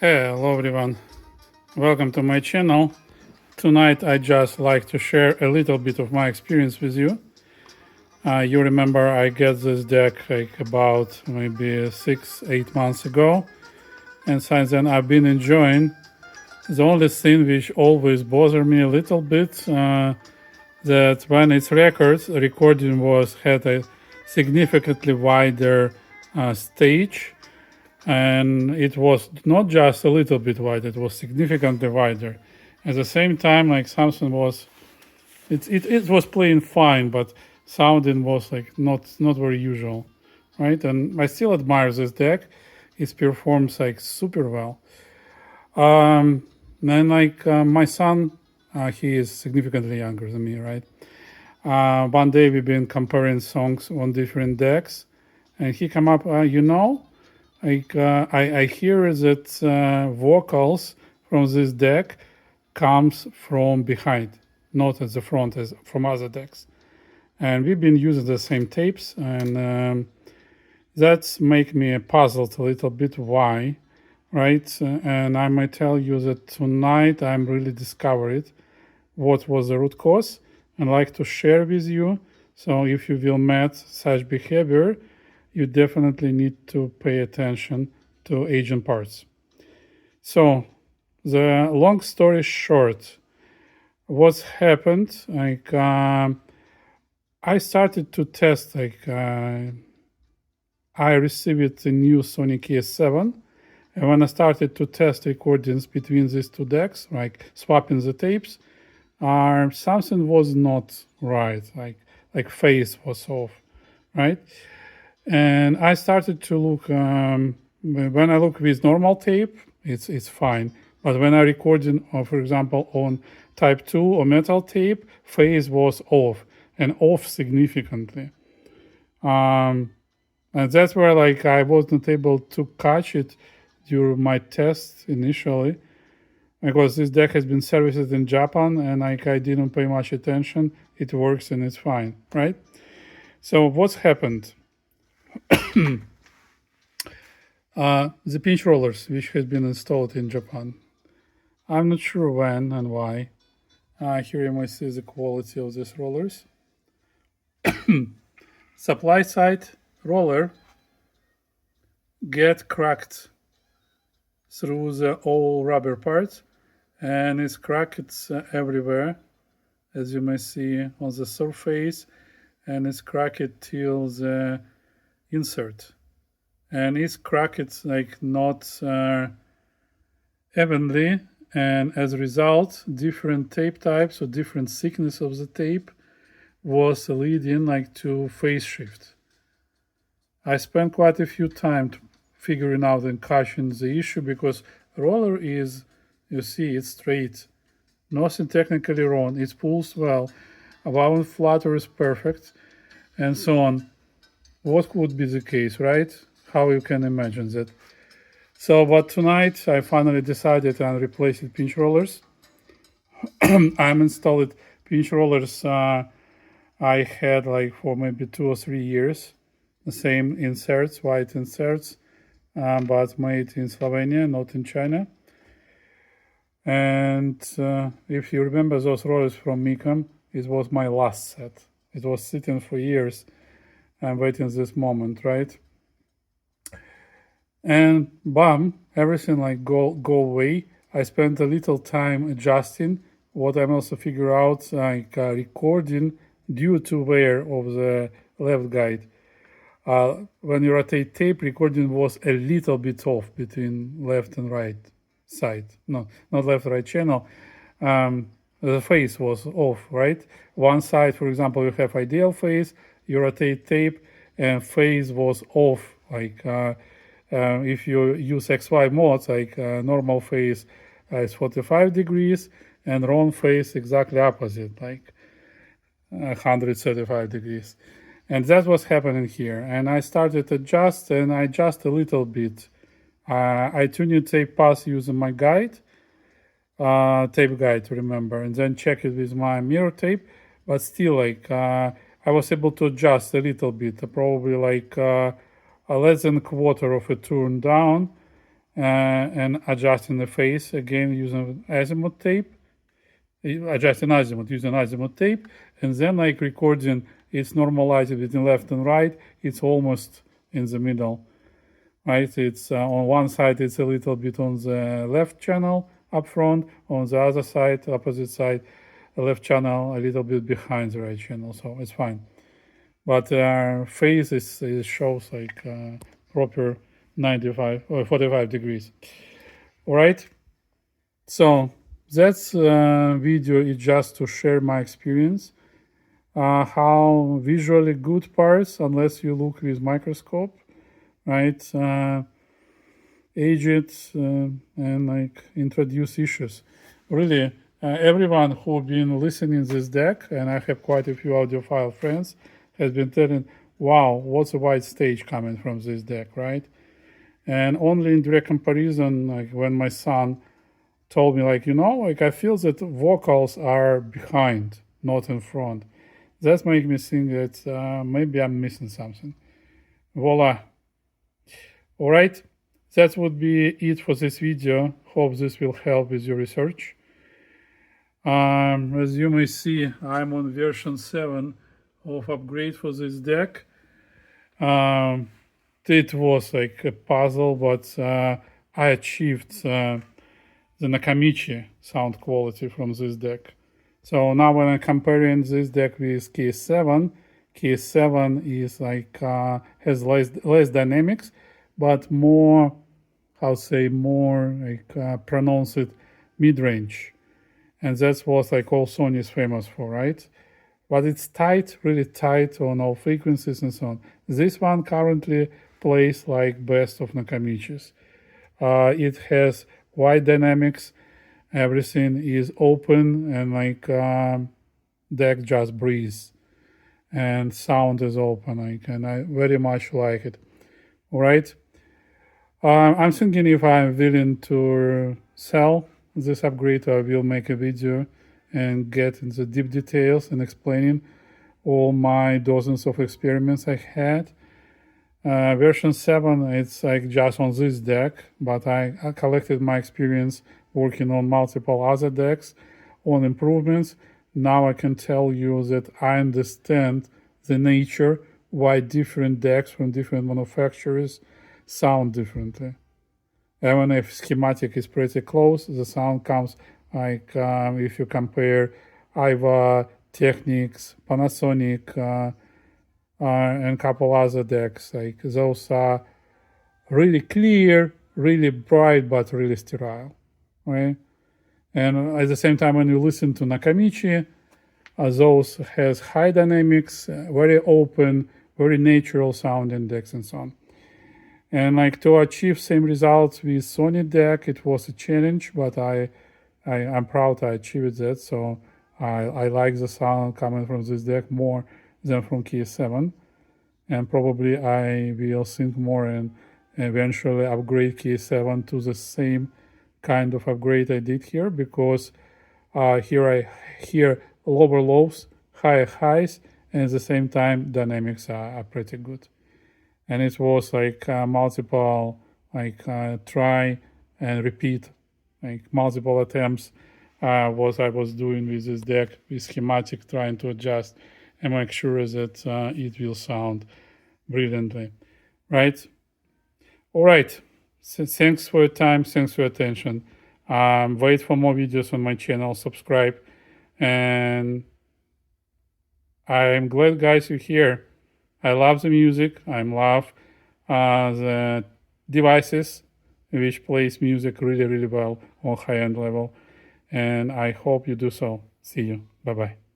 Hello everyone, welcome to my channel. Tonight I just like to share a little bit of my experience with you. You remember I get this deck like about maybe 6-8 months ago, and since then I've been enjoying. The only thing which always bothered me a little bit, that when it's recording had a significantly wider stage, and it was not just a little bit wider, it was significantly wider. At the same time, like something was, it was playing fine, but sounding was like not very usual, right? And I still admire this deck. It performs like super well. Then like my son, he is significantly younger than me, right? One day we've been comparing songs on different decks, and he come up, like I hear that vocals from this deck comes from behind, not at the front as from other decks. And we've been using the same tapes, and that's make me puzzled a little bit why, right? And I might tell you that tonight I'm really discovered what was the root cause and like to share with you. So if you will meet such behavior, you definitely need to pay attention to agent parts. So the long story short, what's happened, like I started to test, like I received a new Sony KS7, and when I started to test recordings between these two decks, like swapping the tapes, something was not right, like phase was off, right? And I started to look, when I look with normal tape, it's fine. But when I recorded, for example, on type 2 or metal tape, phase was off, and off significantly. And that's where like I wasn't able to catch it during my test initially, because this deck has been serviced in Japan, and like I didn't pay much attention. It works and it's fine, right? So what's happened? The pinch rollers, which has been installed in Japan. I'm not sure when and why. Here you might see the quality of these rollers. Supply side roller get cracked through the all rubber parts, and it's cracked everywhere, as you may see on the surface, and it's cracked till the insert, and it's cracked like not evenly, and as a result different tape types or different thickness of the tape was leading like to phase shift. I spent quite a few time figuring out and catching the issue, because roller is, you see, it's straight, nothing technically wrong, it pulls well, wound flutter is perfect, and so on. What would be the case, right? How you can imagine that? So, but tonight I finally decided on replacing pinch rollers. I'm installed pinch rollers I had like for maybe 2 or 3 years. The same inserts, white inserts, but made in Slovenia, not in China. And if you remember those rollers from Micom, it was my last set. It was sitting for years. I'm waiting this moment, right? And bam, everything like go away. I spent a little time adjusting. What I'm also figure out, like recording due to wear of the left guide. When you rotate tape, recording was a little bit off between left and right side. No, not left, right channel. The phase was off, right? One side, for example, you have ideal phase, you rotate tape, and phase was off. Like if you use XY modes, like normal phase is 45 degrees, and wrong phase exactly opposite, like 135 degrees. And that's what's happening here. And I started to adjust, and I adjust a little bit. I tuned tape pass using my guide, tape guide, remember, and then check it with my mirror tape. But still, like I was able to adjust a little bit, probably like less than a quarter of a turn down, and adjusting the phase again using azimuth tape, adjusting azimuth using azimuth tape, and then like recording, it's normalized between left and right. It's almost in the middle, right? It's on one side, it's a little bit on the left channel up front. On the other side, opposite side, the left channel a little bit behind the right channel, so it's fine. But phase is shows like proper 95 or 45 degrees. All right. So that's video is just to share my experience. How visually good parts, unless you look with microscope, right? Age it and like introduce issues. Really, everyone who been listening this deck, and I have quite a few audiophile friends, has been telling, wow, what's a white stage coming from this deck, right? And only in direct comparison, like when my son told me, like, like I feel that vocals are behind, not in front. That makes me think that maybe I'm missing something. Voila. All right, that would be it for this video. Hope this will help with your research. As you may see, I'm on version 7 of upgrade for this deck. It was like a puzzle, but I achieved the Nakamichi sound quality from this deck. So now when I'm comparing this deck with K7, K7 is like has less dynamics, but more, more like pronounced mid-range, and that's what like all Sony is famous for, right? But it's tight, really tight on all frequencies and so on. This one currently plays like best of Nakamichis. It has wide dynamics. Everything is open and like deck just breathes, and sound is open. Like, and I very much like it. All right. I'm thinking if I'm willing to sell this upgrade, I will make a video and get into deep details and explaining all my dozens of experiments I had. Version 7, it's like just on this deck, but I collected my experience working on multiple other decks on improvements. Now I can tell you that I understand the nature why different decks from different manufacturers sound differently. Even if schematic is pretty close, the sound comes like if you compare Iva, Technics, Panasonic, and a couple other decks, like those are really clear, really bright, but really sterile, right? And at the same time, when you listen to Nakamichi, those has high dynamics, very open, very natural sounding decks and so on. And like to achieve same results with Sony deck, it was a challenge, but I'm proud I achieved that. So I like the sound coming from this deck more than from K7, and probably I will think more and eventually upgrade K7 to the same kind of upgrade I did here, because here I hear lower lows, higher highs, and at the same time dynamics are pretty good. And it was like multiple, like try and repeat, like multiple attempts what I was doing with this deck, with schematic, trying to adjust and make sure that it will sound brilliantly, right? All right, so thanks for your time, thanks for your attention. Wait for more videos on my channel, subscribe, and I'm glad, guys, you're here. I love the music, I love the devices which plays music really, really well on high-end level, and I hope you do so. See you. Bye-bye.